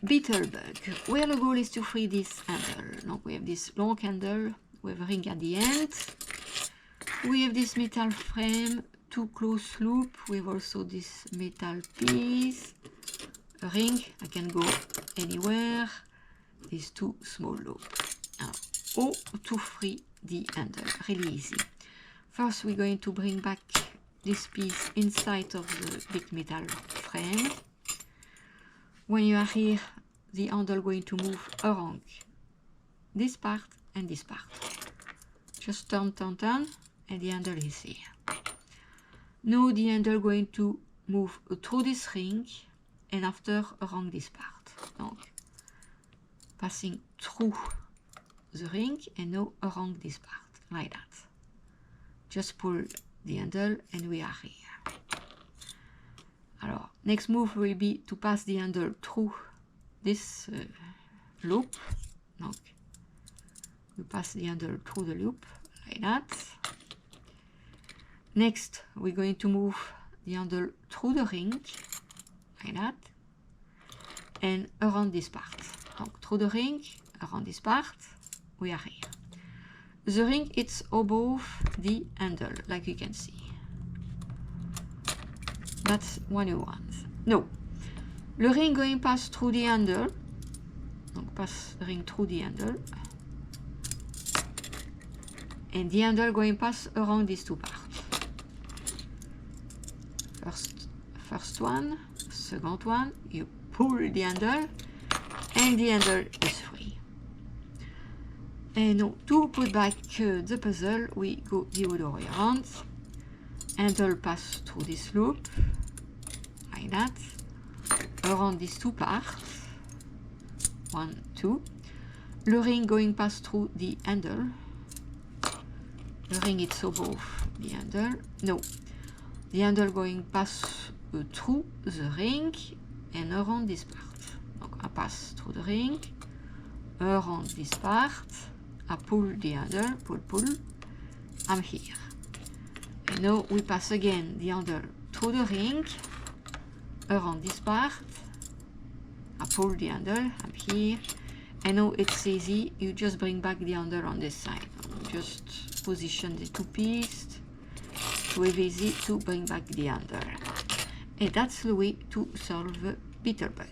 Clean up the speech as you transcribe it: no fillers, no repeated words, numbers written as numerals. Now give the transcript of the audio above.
Beetle Bug, where the goal is to free this handle. Now we have this long handle with a ring at the end. We have this metal frame, two closed loop with also this metal piece, a ring, I can go anywhere, these two small loops. Now, how to free the handle, really easy. First we're going to bring back this piece inside of the big metal frame. When you are here, the handle going to move around this part and this part. Just turn, and the handle is here. Now the handle going to move through this ring and after around this part. Donc, passing through the ring and now around this part, like that. Just pull the handle and we are here. Alors, next move will be to pass the handle through this loop. Donc, we pass the handle through the loop, like that. Next, we're going to move the handle through the ring, like that, and around this part. Donc, through the ring, around this part, we are here. The ring is above the handle, like you can see. That's what you want. No. Le ring going pass through the handle. Donc pass the ring through the handle. And the handle going pass around these two parts. First one, second one, you pull the handle and the handle is free. And now to put back the puzzle, we go the other way around. Handle pass through this loop, like that, around these two parts, 1, 2. Le ring going past through the handle. The ring is above the handle. No, the handle going past through the ring and around this part. Donc I pass through the ring, around this part, I pull the handle, pull, I'm here. And now we pass again the handle through the ring, around this part, I pull the handle, I'm here, and now it's easy, you just bring back the handle on this side. Just position the two pieces, to have easy to bring back the handle. And that's the way to solve Beetle Bug.